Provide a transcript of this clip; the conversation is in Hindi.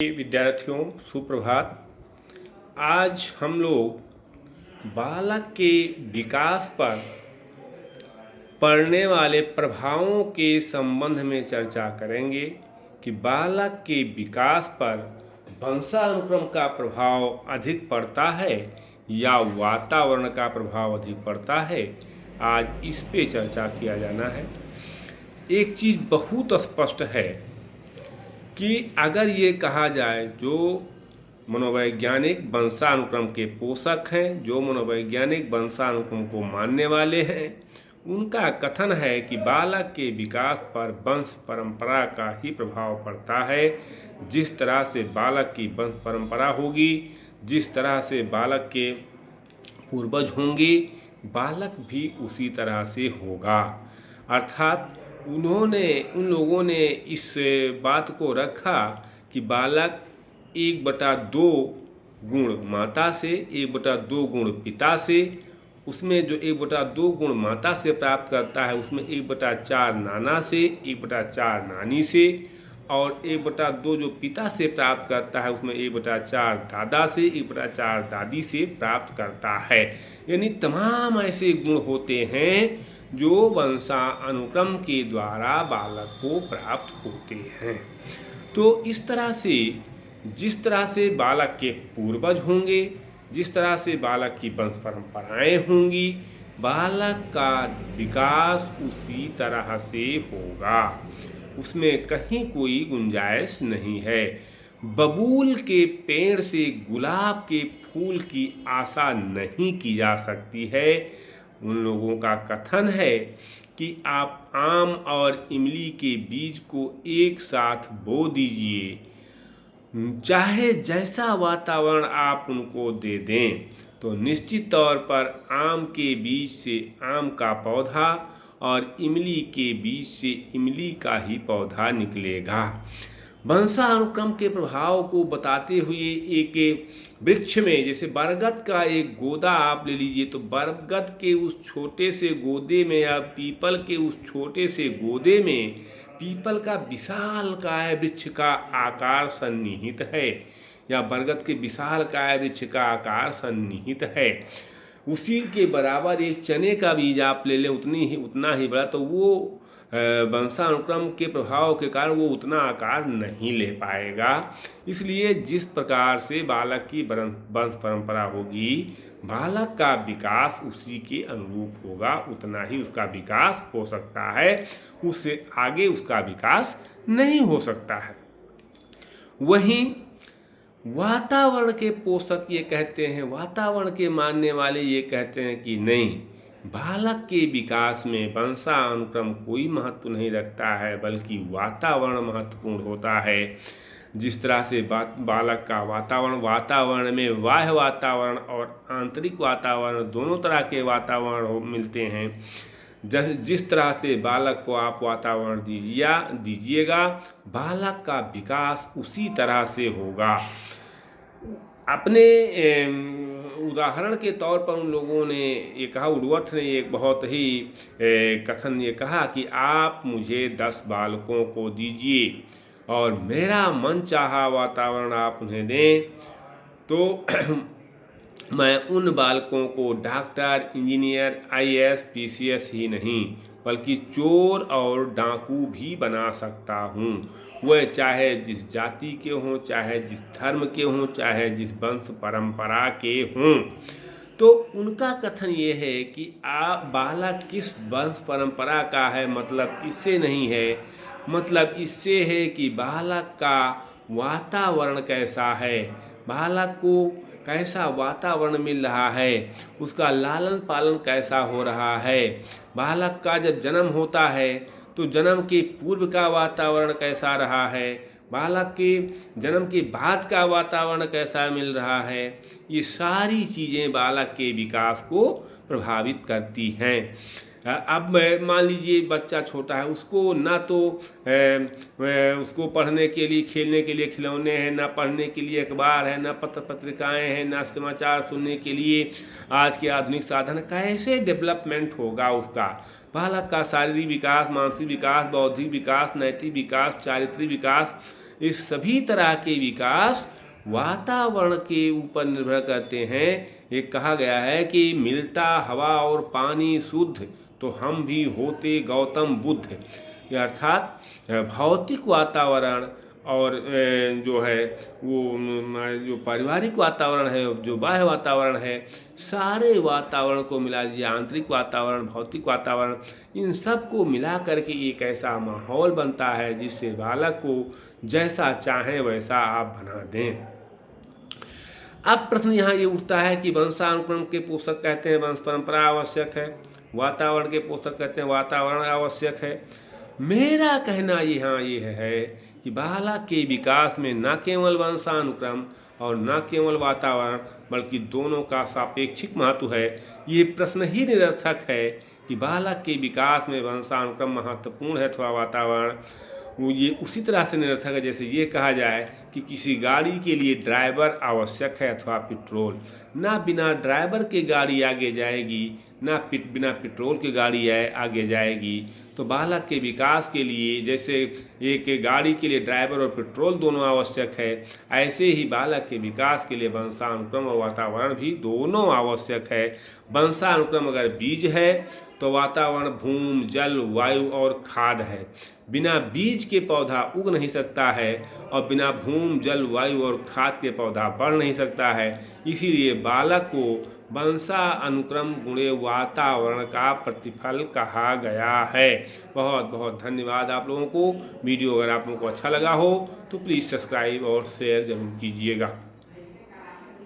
विद्यार्थियों सुप्रभात। आज हम लोग बालक के विकास पर पड़ने वाले प्रभावों के संबंध में चर्चा करेंगे कि बालक के विकास पर वंशानुक्रम का प्रभाव अधिक पड़ता है या वातावरण का प्रभाव अधिक पड़ता है। आज इस पे चर्चा किया जाना है। एक चीज़ बहुत स्पष्ट है कि अगर ये कहा जाए जो मनोवैज्ञानिक वंशानुक्रम के पोषक हैं, जो मनोवैज्ञानिक वंशानुक्रम को मानने वाले हैं, उनका कथन है कि बालक के विकास पर वंश परंपरा का ही प्रभाव पड़ता है। जिस तरह से बालक की वंश परंपरा होगी, जिस तरह से बालक के पूर्वज होंगे, बालक भी उसी तरह से होगा। अर्थात उन लोगों ने इस बात को रखा कि बालक 1/2 गुण माता से, 1/2 गुण पिता से, उसमें जो 1/2 गुण माता से प्राप्त करता है उसमें 1/4 नाना से, 1/4 नानी से, और 1/2 जो पिता से प्राप्त करता है उसमें 1/4 दादा से, 1/4 दादी से प्राप्त करता है। यानी तमाम ऐसे गुण होते हैं जो वंशानुक्रम के द्वारा बालक को प्राप्त होते हैं। तो इस तरह से जिस तरह से बालक के पूर्वज होंगे, जिस तरह से बालक की वंश परंपराएं होंगी, बालक का विकास उसी तरह से होगा। उसमें कहीं कोई गुंजाइश नहीं है। बबूल के पेड़ से गुलाब के फूल की आशा नहीं की जा सकती है। उन लोगों का कथन है कि आप आम और इमली के बीज को एक साथ बो दीजिए, चाहे जैसा वातावरण आप उनको दे दें, तो निश्चित तौर पर आम के बीज से आम का पौधा और इमली के बीज से इमली का ही पौधा निकलेगा। वंशानुक्रम के प्रभाव को बताते हुए एक वृक्ष में, जैसे बरगद का एक गोदा आप ले लीजिए, तो बरगद के उस छोटे से गोदे में या पीपल के उस छोटे से गोदे में पीपल का विशालकाय वृक्ष का आकार सन्निहित है, या बरगद के विशालकाय वृक्ष का आकार सन्निहित है। उसी के बराबर एक चने का बीज आप ले लें, उतना ही बड़ा, तो वो वंशानुक्रम के प्रभाव के कारण वो उतना आकार नहीं ले पाएगा। इसलिए जिस प्रकार से बालक की वंश परंपरा होगी, बालक का विकास उसी के अनुरूप होगा, उतना ही उसका विकास हो सकता है, उससे आगे उसका विकास नहीं हो सकता है। वहीं वातावरण के पोषक ये कहते हैं, वातावरण के मानने वाले ये कहते हैं कि नहीं, बालक के विकास में वंशानुक्रम कोई महत्व नहीं रखता है, बल्कि वातावरण महत्वपूर्ण होता है। जिस तरह से बालक का वातावरण में बाह्य वातावरण और आंतरिक वातावरण दोनों तरह के वातावरण मिलते हैं। जिस तरह से बालक को आप वातावरण दीजिएगा, बालक का विकास उसी तरह से होगा। अपने उदाहरण के तौर पर उन लोगों ने ये कहा, उर्वथ ने एक बहुत ही कथन ये कहा कि आप मुझे 10 बालकों को दीजिए और मेरा मन चाहा वातावरण आप उन्हें दें, तो मैं उन बालकों को डॉक्टर, इंजीनियर, IAS, PCS ही नहीं बल्कि चोर और डाकू भी बना सकता हूँ। वह चाहे जिस जाति के हों, चाहे जिस धर्म के हों, चाहे जिस वंश परंपरा के हों। तो उनका कथन ये है कि आप बालक किस वंश परंपरा का है, मतलब इससे नहीं है, मतलब इससे है कि बालक का वातावरण कैसा है, बालक को कैसा वातावरण मिल रहा है, उसका लालन पालन कैसा हो रहा है। बालक का जब जन्म होता है तो जन्म के पूर्व का वातावरण कैसा रहा है, बालक के जन्म के बाद का वातावरण कैसा मिल रहा है। ये सारी चीज़ें बालक के विकास को प्रभावित करती हैं। अब मान लीजिए बच्चा छोटा है, उसको ना तो उसको पढ़ने के लिए, खेलने के लिए खिलौने हैं, ना पढ़ने के लिए अखबार है, ना पत्र पत्रिकाएं हैं, ना समाचार सुनने के लिए आज के आधुनिक साधन। कैसे डेवलपमेंट होगा उसका? बालक का शारीरिक विकास, मानसिक विकास, बौद्धिक विकास, नैतिक विकास, चारित्रिक विकास, इस सभी तरह के विकास वातावरण के ऊपर निर्भर करते हैं। ये कहा गया है कि मिलता हवा और पानी शुद्ध तो हम भी होते गौतम बुद्ध। ये अर्थात भौतिक वातावरण और जो है वो जो पारिवारिक वातावरण है, जो बाह्य वातावरण है, सारे वातावरण को मिला दीजिए, आंतरिक वातावरण, भौतिक वातावरण, इन सब को मिला करके एक ऐसा माहौल बनता है जिससे बालक को जैसा चाहें वैसा आप बना दें। अब प्रश्न यहाँ ये उठता है कि वंशानुक्रम के पोषक कहते हैं वंश परंपरा आवश्यक है, वातावरण के पोषक कहते हैं वातावरण आवश्यक है। मेरा कहना यहाँ ये है कि बालक के विकास में न केवल वंशानुक्रम और न केवल वातावरण बल्कि दोनों का सापेक्षिक महत्व है। ये प्रश्न ही निरर्थक है कि बालक के विकास में वंशानुक्रम महत्वपूर्ण है अथवा वातावरण। वो ये उसी तरह से निरर्थक है जैसे ये कहा जाए कि किसी गाड़ी के लिए ड्राइवर आवश्यक है अथवा पेट्रोल। ना बिना ड्राइवर के गाड़ी आगे जाएगी, ना बिना पेट्रोल के गाड़ी आगे जाएगी। तो बालक के विकास के लिए जैसे एक गाड़ी के लिए ड्राइवर और पेट्रोल दोनों आवश्यक है, ऐसे ही बालक के विकास के लिए वंशानुक्रम और वातावरण भी दोनों आवश्यक है। वंशानुक्रम अगर बीज है तो वातावरण भूमि, जल, वायु और खाद है। बिना बीज के पौधा उग नहीं सकता है और बिना भूमि, जल, वायु और खाद के पौधा बढ़ नहीं सकता है। इसीलिए बालक को वंशानुक्रम गुणे वातावरण का प्रतिफल कहा गया है। बहुत बहुत धन्यवाद आप लोगों को। वीडियो अगर आप लोगों को अच्छा लगा हो तो प्लीज़ सब्सक्राइब और शेयर ज़रूर कीजिएगा।